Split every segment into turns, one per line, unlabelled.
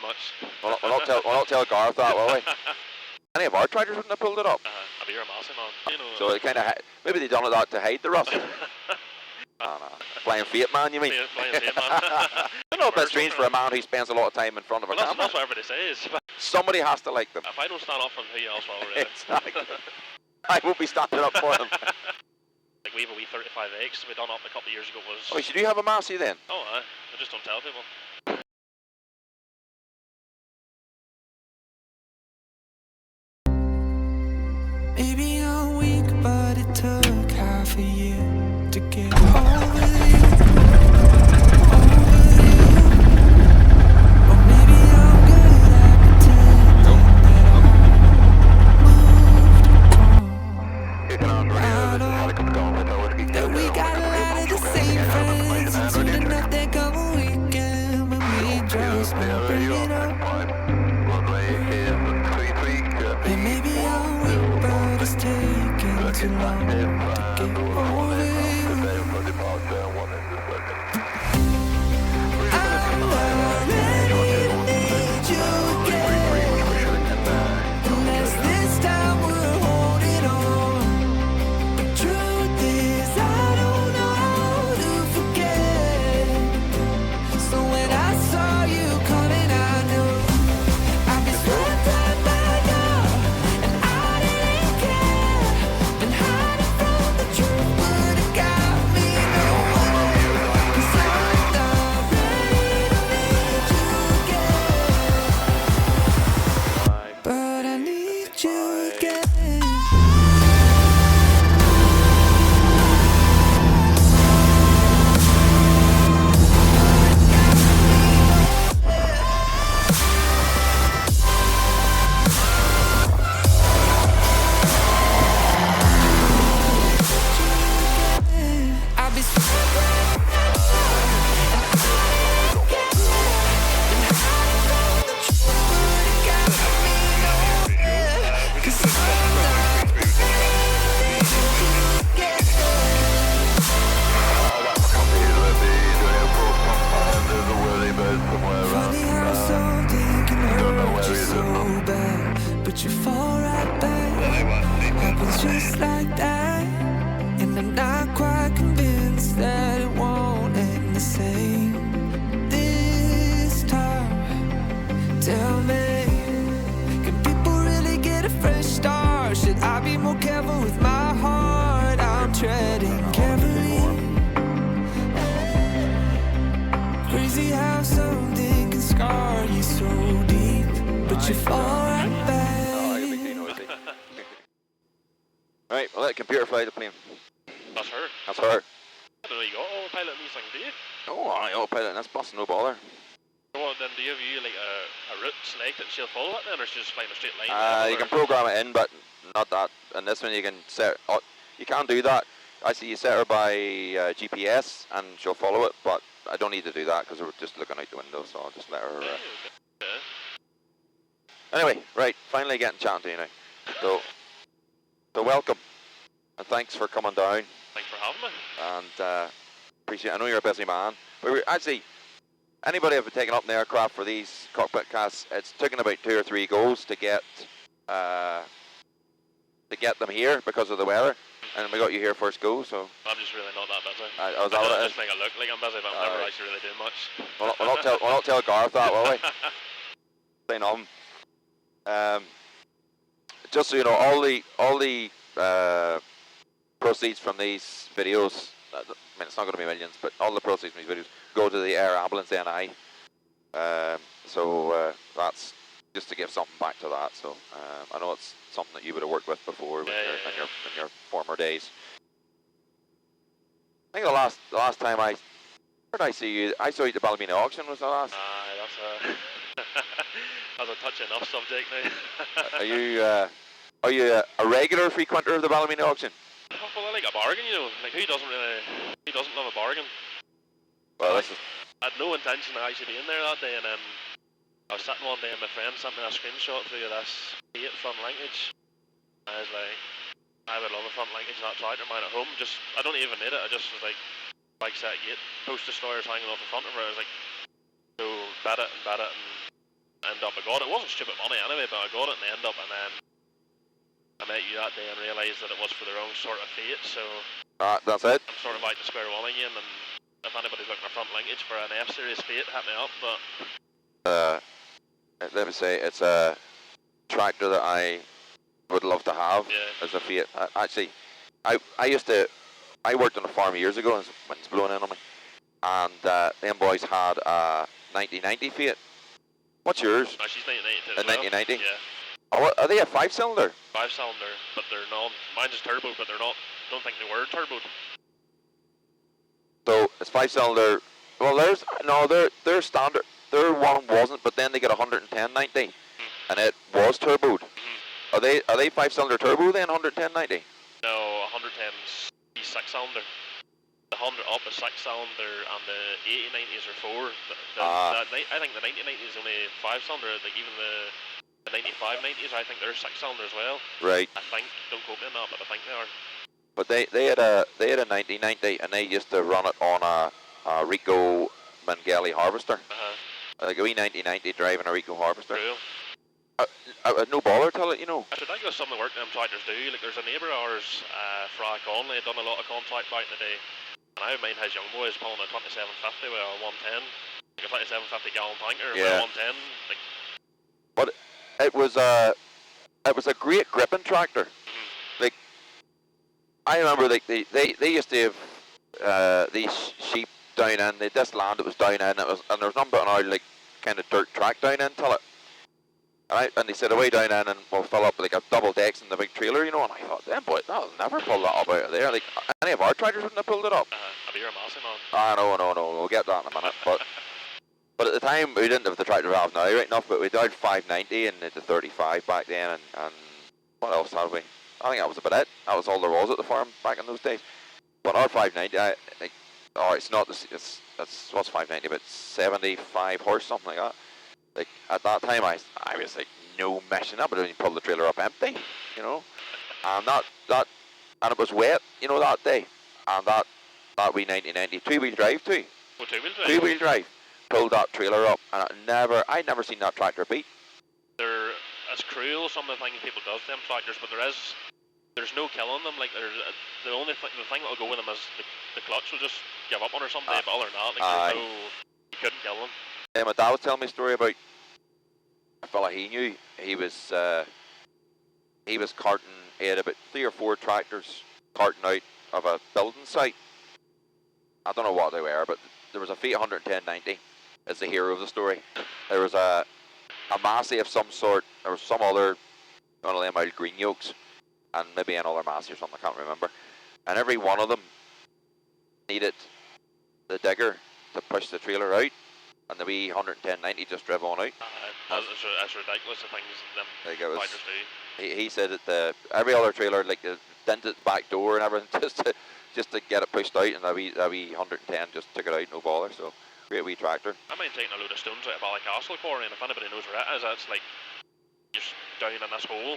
much.
We'll not tell Gareth that, will we? Any of our tractors wouldn't have pulled it up.
I'll be your Massey man. You know,
so it kind of maybe they done that to hide the rust. No. Playing Fate Man, you mean?
Playing Fate Man.
I know a bit strange for a man who spends a lot of time in front of a camera.
That's what everybody says.
Somebody has to like them.
If I don't stand up for them, who else will really?
Exactly. I won't be standing up for them.
Like we have a wee 35X we done up a couple of years ago was...
Oh, should you have a Massey then?
Oh, I just don't tell people.
Maybe I'm weak, but it took half a year to get over you. Or maybe I'm good at pretending that that we got a lot of the same friends, and soon enough there come a weekend when we just won't bring it up. And maybe I'm weak, but it's taking too long to get over you. I'm not ready to need you again, unless this time we're holding on. The truth is I don't know how to forget. So when I saw you coming, I knew I'd be swept up by love, and I didn't care. Been hiding from the truth, but it got me nowhere. 'Cause I'm not ready to need you again, but I need you again. I'll be funny how something can hurt you so bad, but you fall right back. Happens just like that, and I'm not quite convinced that it won't end the same this time. Tell me, can people really get a fresh start? Should I be more careful with my heart? I'm treading carefully. Crazy how something can scar you so deep, but you fall right back.
Right, well, let the computer fly the plane.
That's her.
That's her.
I don't know, you got autopilot in these things, do you?
Oh, I autopilot, and that's busting no bother.
Well, then do you have like a route select that she'll follow it then, or she's just flying a straight line?
You can program it in, but not that. And this one you can set. You can do that. I see you set her by GPS, and she'll follow it. But I don't need to do that because we're just looking out the window, so I'll just let her. Anyway, right. Finally getting chatting to you now. So welcome, and thanks for coming down.
Thanks for having me.
And appreciate. I know you're a busy man. But we're actually, anybody have been taken up in the aircraft for these cockpit casts, it's taken about 2 or 3 goes to get them here because of the weather, and we got you here first go. So
I'm just really not that busy.
I was out of it.
Just make it look like I'm busy, but I'm never actually really doing much.
We'll not tell Gareth that, will we? Stay on. Just so you know, all the proceeds from these videos, I mean, it's not going to be millions, but all the proceeds from these videos go to the Air Ambulance NI. So that's just to give something back to that. So I know it's something that you would have worked with before in your former days. I think the last time where did I see you? I saw you at the Ballymena auction. Was the last?
That's a touchy enough subject now.
Are you a regular frequenter of the Ballymena auction?
Well, I like a bargain, you know. Like who doesn't love a bargain?
Well,
I had no intention of actually being there that day, and then I was sitting one day and my friend sent me a screenshot through this 8 front linkage. I was like, I would love a front linkage of that tractor mine at home. I don't even need it. I just was like, bike set gate, poster stores hanging off the front of it. I was like, so bid it, and up, I got it. It wasn't stupid money anyway, but I got it in the end up, and then I met you that day and realised that it was for the wrong sort of fate, so
That's it.
I'm sort of back to square one again, and if anybody's looking for front linkage for an F-Series fate, hit me up, but...
Let me say, it's a tractor that I would love to have as a Fiat. Actually, I worked on a farm years ago, and wind's blowing in on me, and them boys had a 1990 Fiat. What's yours?
No, she's 1990
a
as well.
1990?
Yeah.
Oh, are they a 5-cylinder?
5-cylinder, but they're not. Mine's is turbo, but they're not. Don't think they were turboed.
So it's 5-cylinder. Well, they're standard. Their one wasn't, but then they get a 11090, and it was turboed. Are they 5-cylinder turbo then? 11090?
No, 110's 6-cylinder. The 100 up is 6-cylinder, and the 8090s are 4. I think the 9090 is only 5-cylinder. Like even the 9590s, I think they're 6-cylinder as well.
Right.
I think. Don't quote me on that, but I think they are.
But they had a 1990, and they used to run it on a Rico Mangeli harvester. Like a wee 1990 driving a Rico harvester.
Cool.
No bother till it, you know.
I should think of some of the work them tractors do. Like there's a neighbour of ours, Fra Conley, done a lot of contact back in the day. And I mind his young boys pulling a 2750 with a 110. Like a 2750 gallon tanker with a 110. Like,
but it was a great gripping tractor. Like I remember like they used to have these sheep down in this land that was down in and there was none but an old like kind of dirt track down into it. And they said away down in and we'll fill up like a double decks in the big trailer, you know, and I thought, damn boy, that'll never pull that up out of there. Like any of our tractors wouldn't have pulled it up.
I'll be your Massey man.
No, we'll get that in a minute. But at the time we didn't have the tractor we have now right enough, but we dialed 590 and the 35 back then and what else had we? I think that was about it. That was all there was at the farm back in those days. But our 590, it's not it's what's 590, but 75 horse, something like that. Like at that time, I was like no meshing up, but then you pull the trailer up empty, you know, and and it was wet, you know, that day, and that wee 1990 2-wheel drive too.
Oh, 2-wheel drive.
2-wheel drive pulled that trailer up, and I'd never seen that tractor beat.
They're as cruel some of the things people does to them tractors, but there's no killing them. Like the thing that'll go with them is the clutch will just give up on or something. But other than that, like you couldn't kill them.
My dad was telling me a story about a fella he knew. He was carting. He had about 3 or 4 tractors carting out of a building site. I don't know what they were, but there was a Fiat 11090 as the hero of the story. There was a Massey of some sort. There was some other one of them old green yokes, and maybe another Massey or something. I can't remember. And every one of them needed the digger to push the trailer out. And the wee 11090 just drive on out.
That's ridiculous, the things them fighters do.
He said that every other trailer, like the dented back door and everything, just to get it pushed out, and that wee 110 just took it out, no bother. So great wee tractor. I
mind taking a load of stones out of Ballycastle quarry, and if anybody knows where it is, it's like just down in this hole.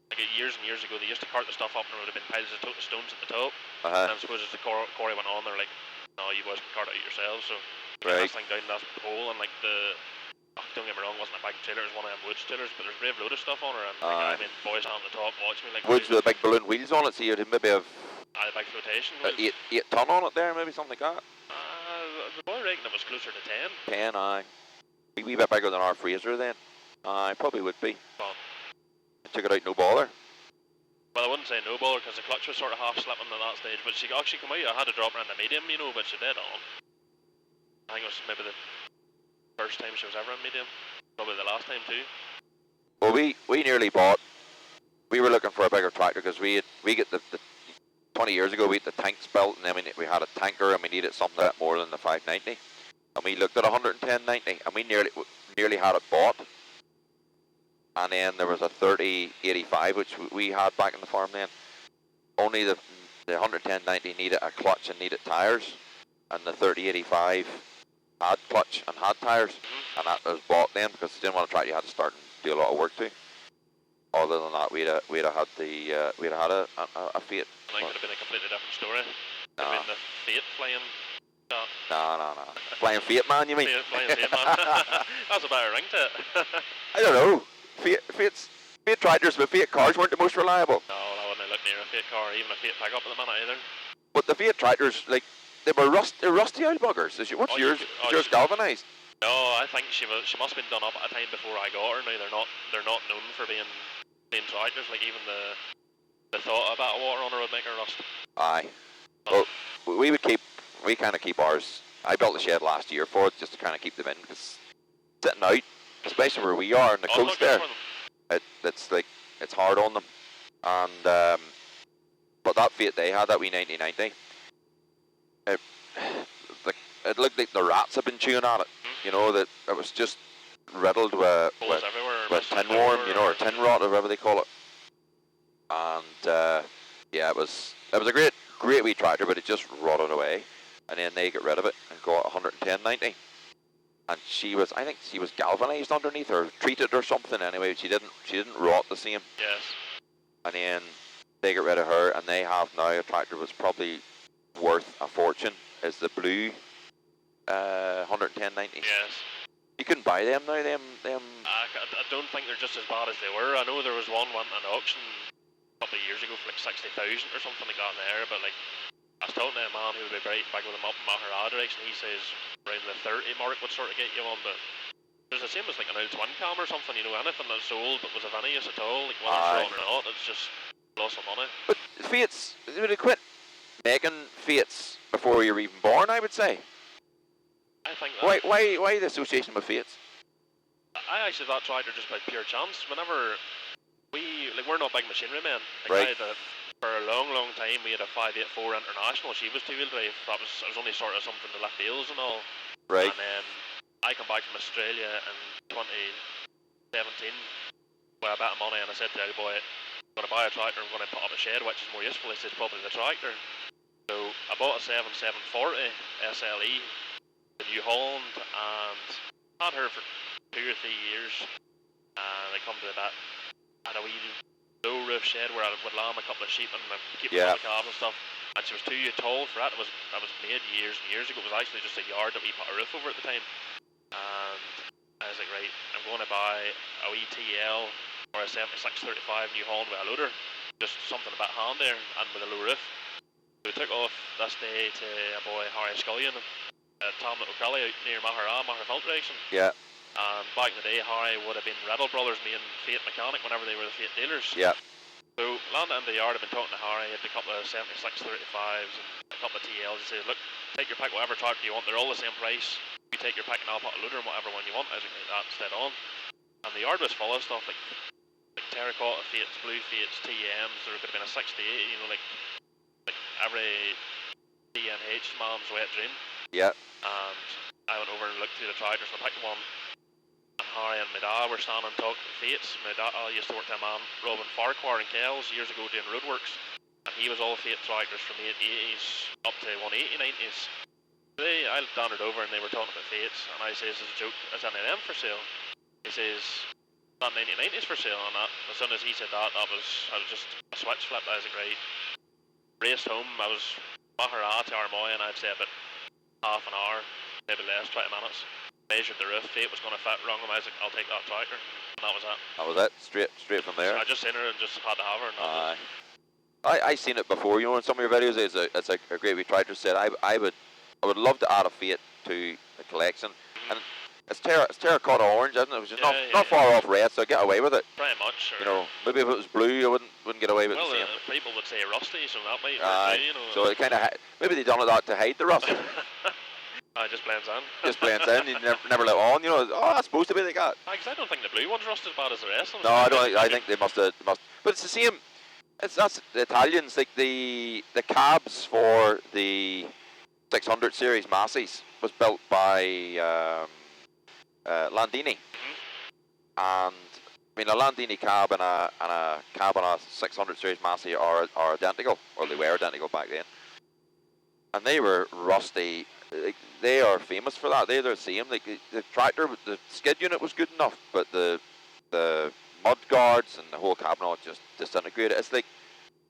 Like years and years ago, they used to cart the stuff up, and there would have been piles of stones at the top. And I suppose as the quarry went on, they're like, no, you boys can cart it out yourselves. So.
Right.
This thing down that hole, and like don't get me wrong, it wasn't a big trailer, it was one of them woods trailers, but there's a brave load of stuff on her, and like, boys on the top watch me like.
Woods with the big balloon wheels on it, so you'd maybe have.
The big flotation wheels.
8 ton on it there, maybe something like that.
The boy reckoned it was closer to 10.
10, aye. A wee bit bigger than our Fraser then. Probably would be. Took it out, no bother.
Well, I wouldn't say no bother, because the clutch was sort of half slipping at that stage, but she actually come out. I had to drop her in the medium, you know, but she did on. I think it was maybe the first time she was ever in medium. Probably the last time too.
Well, we nearly bought. We were looking for a bigger tractor because we get the 20 years ago we had the tanks built, and then we had a tanker, and we needed something a bit more than the 590. And we looked at 11090, and we nearly had it bought. And then there was a 3085 which we had back in the farm then. Only the 11090 needed a clutch and needed tires, and the 3085 had clutch and had tires, and that was bought then because they didn't want to try. You had to start and do a lot of work too. Other than that, we'd have had a Fiat.
I think it would have been a completely different story. I mean, the Fiat flying.
No. Flying Fiat Man, you mean?
Flying Fiat Man. That's a better ring to it.
I don't know. Fiat tractors, but Fiat cars weren't the most reliable.
No, I wouldn't look near a Fiat car, even a Fiat pickup at the minute either.
But the Fiat tractors, like, they're rusty old buggers. What's yours? Is yours galvanised?
No, I think she must have been done up at a time before I got her. Now they're not known for being tractors. Like even the thought about water on her would make her rust.
Aye. Well, we kind of keep ours. I built a shed last year for it just to kind of keep them in, because sitting out, especially where we are on the coast there, it's hard on them. And but that Fiat they had, that wee 1990, it looked like the rats had been chewing at it. You know, that it was just riddled with tin worm, you know, or tin rot, or whatever they call it. And yeah, it was a great wee tractor, but it just rotted away. And then they got rid of it and got 110/90. And I think she was galvanised underneath, or treated or something. Anyway, she didn't rot the same.
Yes.
And then they got rid of her, and they have now a tractor that's probably worth a fortune. Is the blue 110/90.
Yes.
You couldn't buy them now. Them.
I don't think they're just as bad as they were. I know there was one went on auction a couple of years ago for like 60,000 or something like that in there, but like I was talking to a man who would be right back with them up in Mahara direction. He says around the 30 mark would sort of get you on, but there's the same as like an old twin cam or something. You know, anything that's sold but was of any use at all, like whether it's wrong or not, it's just lost some money.
But Fiats, would they quit making Fiats before you were even born? I would say.
I think that.
Why the association with Fiats?
I actually thought tractor just by pure chance. Whenever we're not big machinery men.
Right.
Like for a long time we had a 584 International. She was two-wheel drive. It was only sort of something to lift wheels and all.
Right.
And then I come back from Australia in 2017 with a bit of money, and I said to the boy, I'm going to buy a tractor, I'm going to put up a shed, which is more useful. He says probably the tractor. So I bought a 740 SLE, the New Holland, and had her for 2 or 3 years. And I come to that, had a wee low roof shed where I would lamb a couple of sheep and keep them on the cab and stuff. And she was too tall for that. That was made years and years ago. It was actually just a yard that we put a roof over at the time. And I was like, right, I'm going to buy a wee TL or a 7635 New Holland with a loader. Just something a bit handier and with a low roof. So we took off this day to a boy, Harry Scullion, at Tamlet O'Cully out near Mahara direction.
Yeah.
And back in the day, Harry would have been Riddle Brothers' main Fiat mechanic whenever they were the Fiat dealers.
Yeah.
So landed in the yard, I've been talking to Harry, had a couple of 7635s and a couple of TLs. He said, look, take your pick, whatever tractor you want, they're all the same price. You take your pick and I'll put a loader in whatever one you want. I was like, that's dead on. And the yard was full of stuff like terracotta Fiats, blue Fiats, TMs. There could have been a 68, you know, like every DNH man's wet dream.
Yeah.
And I went over and looked through the tractors and I picked one. And Harry and my dad were standing talking to Fiats. My dad used to work to a man, Robin Farquhar in Kells, years ago doing roadworks. And he was all Fiat tractors from the 80s up to 180, 90s. I wandered over and they were talking about Fiats. And I says, as a joke, is any of them for sale? He says, that 1990s for sale. And that, as soon as he said that, I was just a switch flip. I was like, right. Raced home. I was Mahara to Armoy, and I'd say about half an hour, maybe less, 20 minutes. Measured the roof, Fiat was going to fit wrong, and I was like, I'll take that tractor. And that was it.
That was it? Straight from there?
So I just seen her and just had to have her. And
I seen it before, you know, in some of your videos. It's a great wee tractor set. I would love to add a Fiat to the collection. And it's terracotta orange, isn't it? It was just not far off red, so I get away with it.
Pretty much.
You know, maybe if it was blue, I wouldn't get away with the same.
People would say rusty, so that might be, you know.
So it kind of, maybe they done it that to hide the rust.
It just blends in.
Just blends in. You never let on. You know, that's supposed to be like that.
Because I don't think the blue one's rust as bad as the rest of them.
No, I don't. I think they must. But it's the same. That's the Italians. Like the cabs for the 600 series Masseys was built by Landini, and I mean a Landini cab and a cab on a 600 series Massey are identical, or they were identical back then, and they were rusty. Like, they are famous for that. They're the same. Like the tractor, the skid unit was good enough, but the mud guards and the whole cab and all just disintegrated. It's like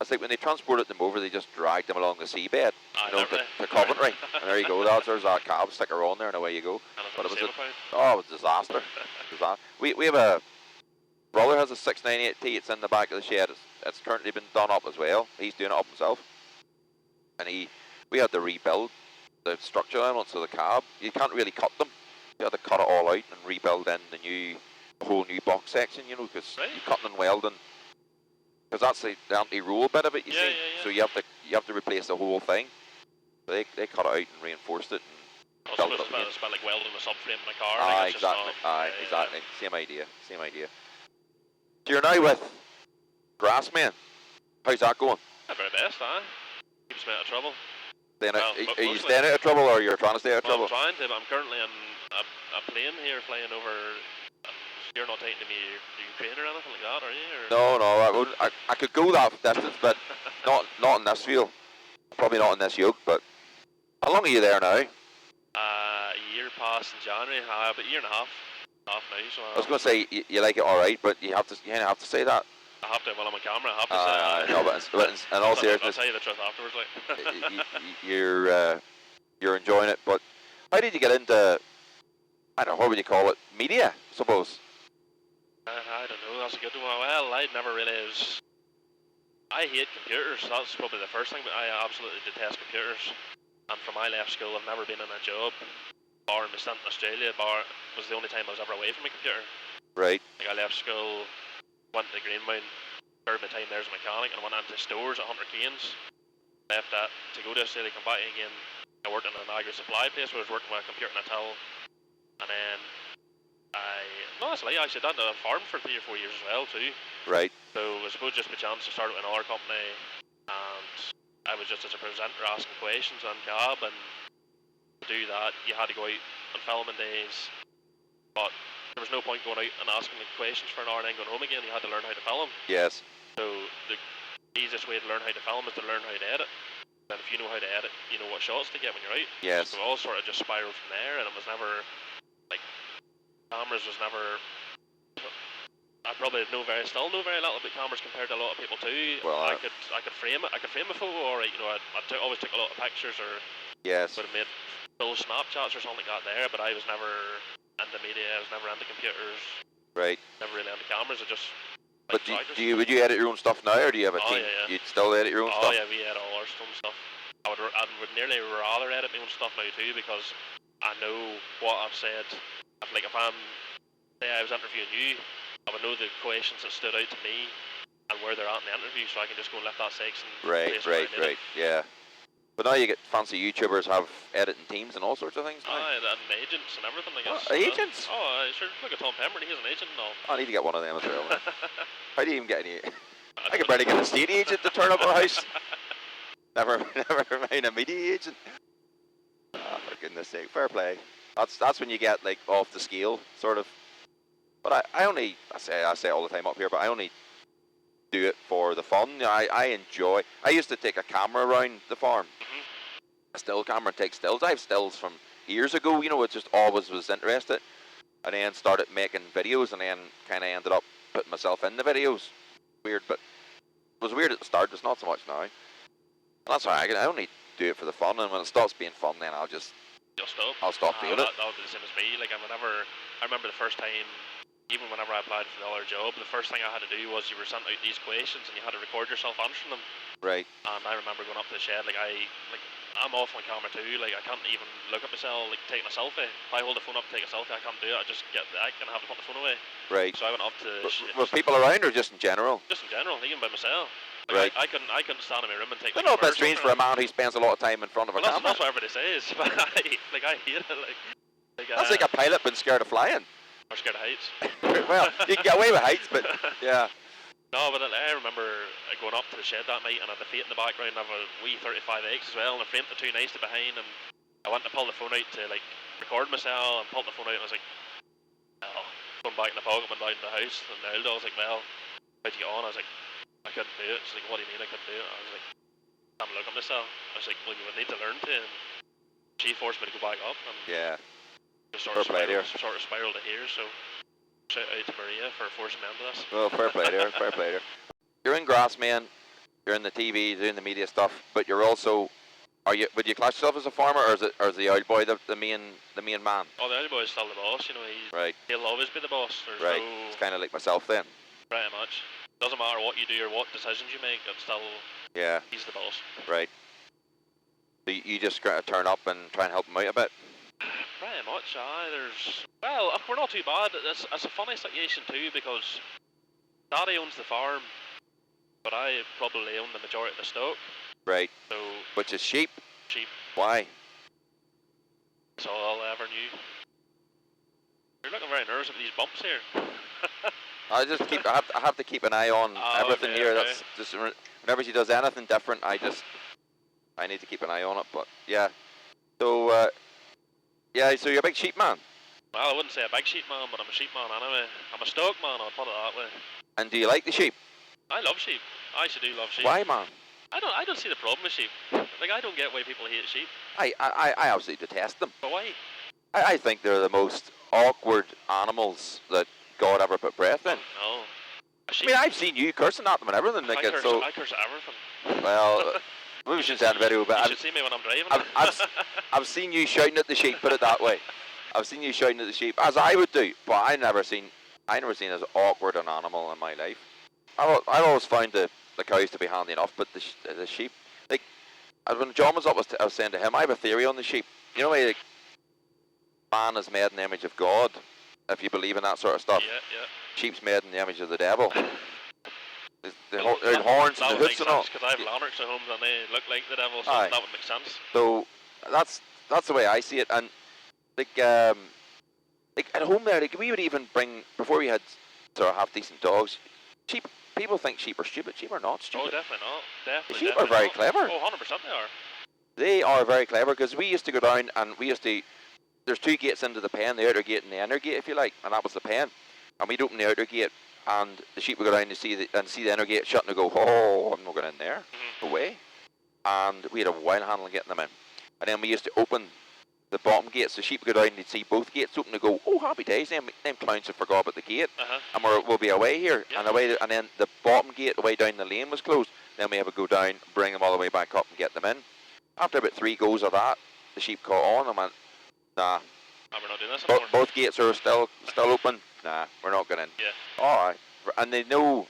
I think when they transported them over, they just dragged them along the seabed, you know,
literally.
to Coventry. And there you go, lads. There's that cab sticker on there, and away you go.
And it's
But
on
it
the
was
same account.
oh, it was a disaster. We have a brother has a 698T. It's in the back of the shed. It's currently been done up as well. He's doing it up himself. And we had to rebuild the structure elements of the cab. You can't really cut them. You had to cut it all out and rebuild in the whole new box section, you know, because
Right.
you're cutting and welding. Because that's the anti-roll bit of it, you see.
Yeah.
So you have to replace the whole thing. So they cut it out and reinforced it and
Also,
built it up again.
it's about like welding a subframe in a car.
Aye,
like, it's just
exactly.
not,
Aye, exactly. Same idea. So you're now with Grassmen. How's that going?
At very best, keeps me out of trouble.
Then
Well,
are you
mostly.
staying out of trouble, or you're trying to stay out of
Well,
trouble?
I'm trying to, but I'm currently on a plane here flying over. You're not taking me to Ukraine or anything like that, are you? Or?
No, I could go that distance, but not in this field. Probably not in this yoke, but how long are you there now?
A year past in January, about a year and a half now. So
I was going to say you like it all right, but you have to say that.
I have to, while I'm on camera, I have to say.
No, but in all
I'll
seriousness,
tell you the truth afterwards, like.
you're enjoying it. But how did you get into, I don't know, what would you call it, media, I suppose?
I don't know, that's a good one. Well, I never really I hate computers, that's probably the first thing, but I absolutely detest computers. And from I left school, I've never been in a job, bar my stint in Australia, bar was the only time I was ever away from a computer.
Right.
Like, I left school, went to Greenmount, served my time there as a mechanic, and went into stores at Hunter Keynes. Left that to go to Australia, come back again. I worked in an agri-supply place where I was working with a computer and a till. And then honestly, I actually done a farm for 3 or 4 years as well too.
Right.
So I suppose just by chance I started with another company, and I was just as a presenter asking questions on cab, and to do that you had to go out on filming days, but there was no point going out and asking the questions for an hour and then going home again. You had to learn how to film.
Yes.
So the easiest way to learn how to film is to learn how to edit. And if you know how to edit, you know what shots to get when you're out.
Yes.
So it all sort of just spiraled from there, and it was never like cameras was never. I probably still know very little about cameras compared to a lot of people too.
Well,
I could frame it. I could frame a photo, all right. You know, always took a lot of pictures, or
Yes.
would have made full Snapchats or something like that there. But I was never into media. I was never into computers.
Right.
Never really into cameras. I just.
But would you edit your own stuff now, or do you have a team?
Yeah.
You'd still edit your own stuff?
Oh yeah, we edit all our own stuff. I would nearly rather edit my own stuff now too, because I know what I've said. Like if say I was interviewing you, I would know the questions that stood out to me and where they're at in the interview, so I can just go and lift that section.
Right. Yeah. But now you get fancy YouTubers have editing teams and all sorts of things now.
And agents and everything, I guess.
Agents?
Sure. Look at Tom Pemberton, he's an agent and all.
I need to get one of them as well. How do you even get any? I could barely get a estate agent to turn up at our house. Never mind a media agent. Oh, for goodness sake, fair play. That's when you get like off the scale, sort of. But I say it all the time up here, but I only do it for the fun. I enjoy. I used to take a camera around the farm, a still camera, and take stills. I have stills from years ago. You know, it just always was interested, and then started making videos, and then kind of ended up putting myself in the videos. Weird, but it was weird at the start. It's not so much now. And that's why I only do it for the fun, and when it stops being fun, then I'll stop doing it.
That would be the same as me. Like I remember the first time. Even whenever I applied for the other job, the first thing I had to do was you were sent out these questions and you had to record yourself answering them.
Right.
And I remember going up to the shed, I'm off on camera too, like I can't even look at myself, like taking a selfie. If I hold the phone up to take a selfie, I can't do it, I just get the act and have to put the phone away.
Right.
So I went up to
Were people around or just in general?
Just in general, even by myself.
Right.
I couldn't stand in my room and take
I know, a bit strange for a man who spends a lot of time in front of a camera.
That's what everybody says, but I hate it,
that's like a pilot being scared of flying.
I'm scared of heights.
Well, you can get away with heights, but yeah.
No, but I remember going up to the shed that night and I had the Fiat in the background. I have a wee 35X as well, and I framed it too nice to behind. And I went to pull the phone out to record myself, and pulled the phone out, and I was like, oh, going back in the pocket, went down to the house, and Nelda was like, well, how'd you get on? I was like, I couldn't do it. She's like, what do you mean I couldn't do it? I was like, I can't look at myself. I was like, well, you would need to learn to. And she forced me to go back up. And
yeah.
Just sort of spiraled to here, so shout out to Maria for forcing me into this.
Well, fair play there. You're in Grassmen. you're in the TV, doing the media stuff, but you're also, would you class yourself as a farmer, or is the old boy the main man?
Oh, the old boy is still the boss, you know,
Right.
He'll always be the boss. There's
Right.
no...
It's kind of like myself then.
Pretty much. Doesn't matter what you do or what decisions you make, it's still...
Yeah.
He's the boss.
Right. So you just gotta turn up and try and help him out a bit?
Pretty much, aye. There's... Well, we're not too bad. It's a funny situation too, because Daddy owns the farm, but I probably own the majority of the stock.
Right.
So...
Which is sheep?
Sheep.
Why?
That's all I ever knew. You're looking very nervous at these bumps here.
I have to keep an eye on everything
okay,
here.
okay.
That's just whenever she does anything different, I need to keep an eye on it. But yeah, so yeah, so you're a big sheep man.
Well, I wouldn't say a big sheep man, but I'm a sheep man anyway. I'm a stock man, I'll put it that way.
And do you like the sheep?
I love sheep. I actually do love sheep.
Why, man?
I don't see the problem with sheep. Like, I don't get why people hate sheep.
I absolutely detest them.
But why?
I think they're the most awkward animals that God ever put breath in.
No.
I mean, I've seen you cursing at them and everything. Like
I curse at everything.
Well, maybe we shouldn't say that in the video, but
You should see me when I'm driving.
I've seen you shouting at the sheep. Put it that way. I've seen you shouting at the sheep, as I would do, but I never seen as awkward an animal in my life. I always found the cows to be handy enough, but the sheep, like, when John was up, I was saying to him, I have a theory on the sheep. You know, like, man is made in the image of God, if you believe in that sort of stuff.
Yeah, yeah.
Sheep's made in the image of the devil. The horns and the hoofs and all.
Because I have lanarks at home and they look like the devil, so
Aye.
that would make sense.
So that's the way I see it. And like at home there, like, we would even bring, before we had sort of half decent dogs, sheep. People think sheep are stupid. Sheep are not stupid.
Oh, definitely not. Definitely.
Sheep are very clever.
Oh, 100% they are.
They are very clever, because we used to go down and there's two gates into the pen, the outer gate and the inner gate, if you like, and that was the pen. And we'd open the outer gate, and the sheep would go down to see the inner gate shut, and they'd go, oh, I'm not going in there, away. And we had a while handling getting them in. And then we used to open the bottom gates. The sheep would go down and they'd see both gates open, and go, oh, happy days, them clowns have forgot about the gate. And we'll be away here.
Yeah.
And then the bottom gate away down the lane was closed. Then we have to go down, bring them all the way back up and get them in. After about 3 goes of that, the sheep caught on and went, nah.
We're not doing this anymore.
Both gates are still open. Nah, we're not going in.
Yeah.
All right. And they knew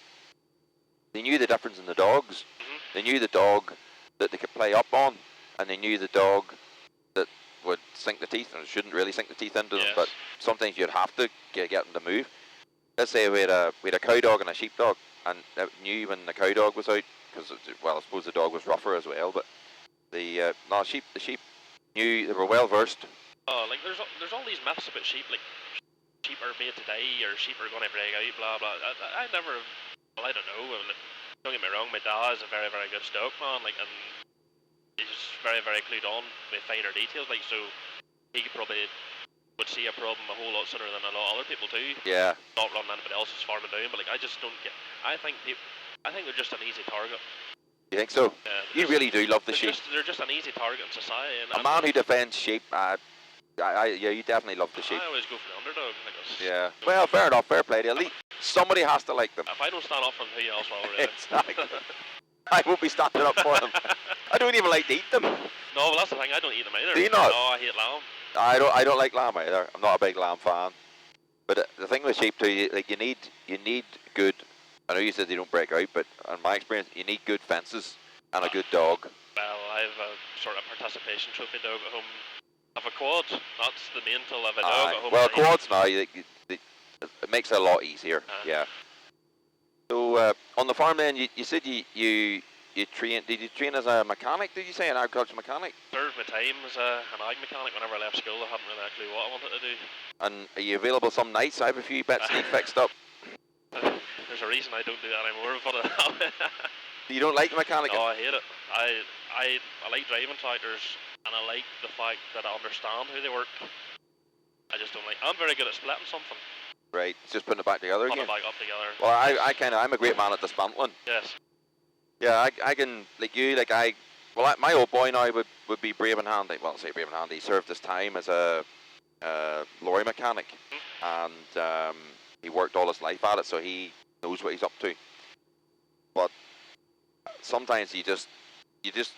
the difference in the dogs. They knew the dog that they could play up on, and they knew the dog that would sink the teeth, and shouldn't really sink the teeth into them, but sometimes you'd have to get them to move. Let's say we had a cow dog and a sheep dog, and knew when the cow dog was out, because, well, I suppose the dog was rougher as well, but the sheep knew, they were well versed.
Oh, like there's all these myths about sheep, like sheep are made to die or sheep are going to break out, blah blah. I never, well, I don't know. Don't get me wrong, my dad is a very very good stock man, like, and he's very very clued on with finer details, like, so he probably would see a problem a whole lot sooner than a lot of other people too.
Yeah.
Not running anybody else's farming down, but like I just don't get. I think they're just an easy target.
You think so?
Yeah,
You really do love the sheep.
They're just an easy target in society. And
A man who defends sheep, yeah, you definitely love the sheep.
I always go for the underdog. Like,
Yeah. Well, fair enough, fair play. At least somebody has to like them.
If I don't stand up for them, who else will, really?
Exactly. I won't be standing up for them. I don't even like to eat them.
No, well, that's the thing. I don't eat them either.
Do you not?
No, I hate lamb.
I don't like lamb either. I'm not a big lamb fan. But the thing with sheep too, like, you need good. I know you said they don't break out, but in my experience, you need good fences and a good dog.
Well, I have a sort of participation trophy dog at home. I have a quad. That's the main till I have a dog at home.
Well, quads now, it makes it a lot easier. Yeah. So on the farm then, you said you train. Did you train as a mechanic? Did you say an agriculture mechanic?
Served my time as an ag mechanic. Whenever I left school, I hadn't really a clue what I wanted to do.
And are you available some nights? I have a few bits need fixed up.
There's a reason I don't do that anymore. But
You don't like the mechanic?
no, I hate it. I like driving tractors, and I like the fact that I understand how they work. I just don't like. I'm very good at splitting something.
Right, it's just putting it back together
Putting
again.
it back up together.
Well, I'm a great man at dismantling.
Yes.
Yeah, I can, like you, like my old boy now would be brave and handy. Well, I say brave and handy. He served his time as a lorry mechanic, and he worked all his life at it, so he knows what he's up to. But sometimes you just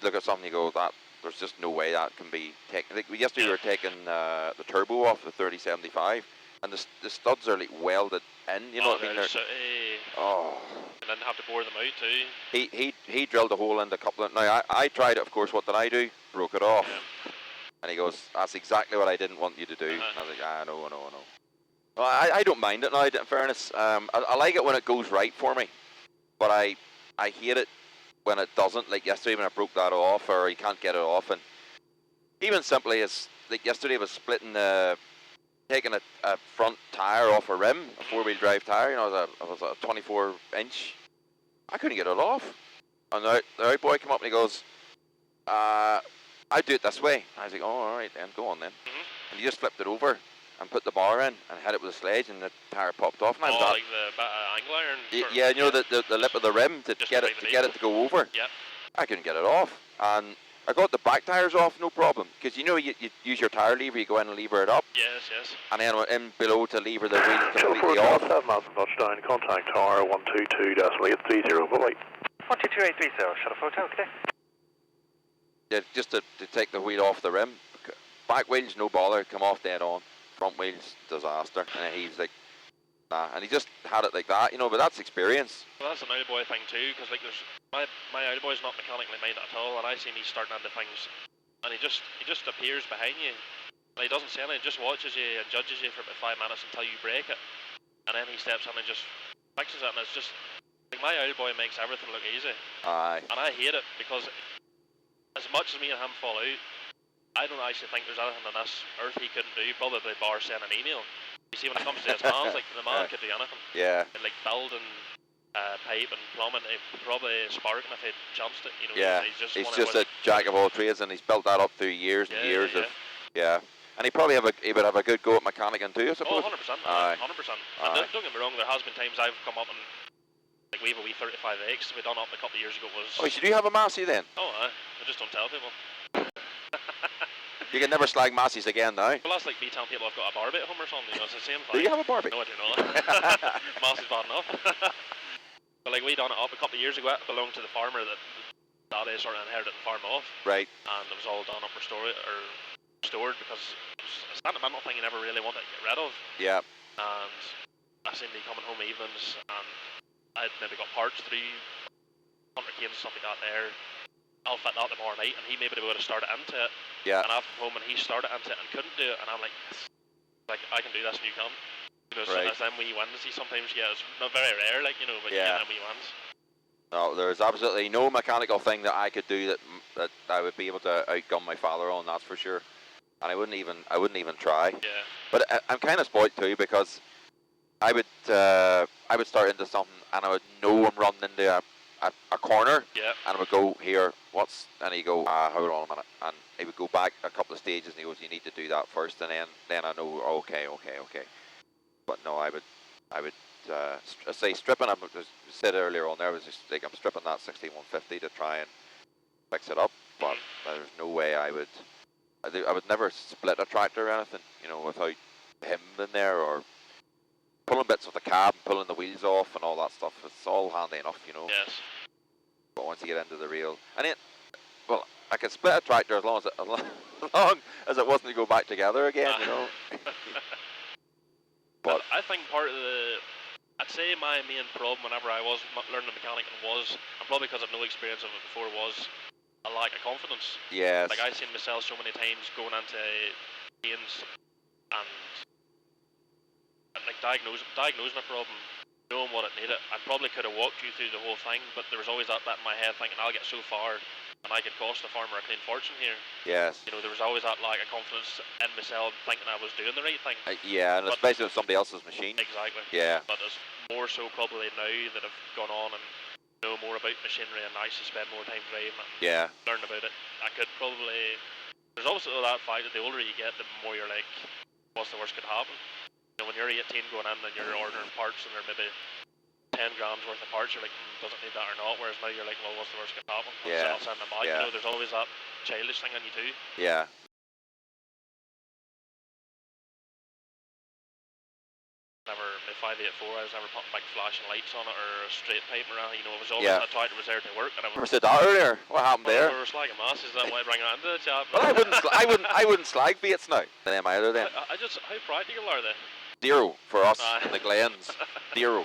look at something and you go, that there's just no way that can be taken. Like yesterday we were taking the turbo off the 3075, and the studs are like welded in. You know what I mean? Oh.
And then have to bore them out too.
He drilled a hole in the couple of. Now I tried it. Of course, what did I do? Broke it off.
Yeah.
And he goes, "That's exactly what I didn't want you to do." And I was like, I know. Well, I don't mind it now. In fairness, I like it when it goes right for me, but I hate it when it doesn't. Like yesterday when I broke that off, or you can't get it off, and even simply as like yesterday I was splitting taking a front tire off a rim, a 4-wheel drive tire. You know, it was a 24-inch. I couldn't get it off, and the out boy came up and he goes, "I'd do it this way." I was like, "Oh, all right then, go on then." And he just flipped it over and put the bar in and hit it with a sledge, and the tire popped off. And I was
like the angle iron.
Yeah, you know the lip of the rim to get it to go over.
Yeah.
I couldn't get it off, and I got the back tires off, no problem. Because you know you use your tire lever, you go in and lever it up.
Yes.
And then in below to lever the wheel completely off.
7 miles from touchdown, contact tower 122.830, bye-bye. 122.830, Shuttle Hotel, okay?
Yeah, just to take the wheel off the rim. Back wheels, no bother, come off dead on. Front wheels, disaster. And he's like, nah. And he just had it like that, you know, but that's experience.
Well, that's an out boy thing too, because like there's my out boy's not mechanically minded at all, and I see me starting into things, and he just appears behind you, and he doesn't say anything, he just watches you and judges you for about 5 minutes until you break it, and then he steps in and just fixes it, and it's just like my out boy makes everything look easy.
Aye.
And I hate it because as much as me and him fall out, I don't actually think there's anything on this earth he couldn't do, probably bar send an email. You see, when it comes to his hands, like the man could do anything.
Yeah.
And, like building pipe and plumbing, he'd probably sparking if he'd chanced it. You know.
Yeah.
He's
just a jack of all trades, and he's built that up through years and years of. Yeah. And he probably would have a good go at mechanicing too, I suppose.
Oh, 100%. 100%.
Aye.
And don't get me wrong, there has been times I've come up and like we have a wee 35X we done up a couple of years ago.
Oh, so do you have a Massey then?
Oh, I just don't tell people.
You can never slag Masseys again now.
Well, that's like me telling people I've got a Barbie at home or something. You know, it's the same thing.
Do you have a Barbie?
No, I do not. Massey's bad enough. But like we done it up a couple of years ago. It belonged to the farmer that Daddy sort of inherited the farm off.
Right.
And it was all done up restored because it was a sentimental thing you never really wanted to get rid of.
Yeah.
And I seen me coming home evenings, and I'd maybe got parts through 100 canes and stuff like that there. I'll fit that tomorrow night, and he maybe would have started into it.
Yeah.
And I've come home and he started into it and couldn't do it, and I'm like, I can do this and you can. You know,
right.
So them wee wins you sometimes get. It's not very rare, like, you know, but you get them wee wins.
No, there's absolutely no mechanical thing that I could do that I would be able to outgun my father on. That's for sure. And I wouldn't even try.
Yeah.
But I'm kind of spoiled too, because I would start into something and I would know I'm running into a corner.
Yeah.
And I would go here. And he'd go, hold on a minute. And he would go back a couple of stages and he goes, you need to do that first. And then I know, okay. But no, I would say stripping. I said earlier on there, was just like I'm stripping that 16150 to try and fix it up. But there's no way I would never split a tractor or anything, you know, without him in there, or pulling bits of the cab and pulling the wheels off and all that stuff. It's all handy enough, you know.
Yes.
But once you get into the real, and well, I could split a tractor as long as it wasn't to go back together again, you know. But
I think part of I'd say my main problem whenever I was learning mechanic was, and probably because I've no experience of it before, was a lack of confidence.
yes,
Like I've seen myself so many times going into games and like diagnosing a problem, knowing what it needed. I probably could have walked you through the whole thing, but there was always that bit in my head thinking I'll get so far and I could cost the farmer a clean fortune here.
yes.
You know, there was always that lack of confidence in myself, thinking I was doing the right thing.
Yeah, and especially with somebody else's machine.
Exactly.
Yeah.
But there's more so probably now that have gone on and know more about machinery and actually spend more time driving it and
Yeah.
learn about it. I could probably. There's also that fact that the older you get, the more you're like, what's the worst could happen? You know, when you're 18 going in and you're ordering parts and they're maybe 10 grams worth of parts, you're like, does it need that or not? Whereas now you're like, well, what's the worst could happen?
Yeah.
I'll send them back.
Yeah.
You know, there's always that childish thing on you too.
Yeah.
My 584, I was never putting big flashing lights on it or a straight pipe or anything. You know, it was always
Yeah.
a tower that was there to work. And
I said that earlier. What happened there?
We were slagging Masses, that why I bring it into the chat.
Well, I wouldn't slag baits now. Them either then.
I just, how practical are they?
0 for us
Aye.
in the Glens. 0.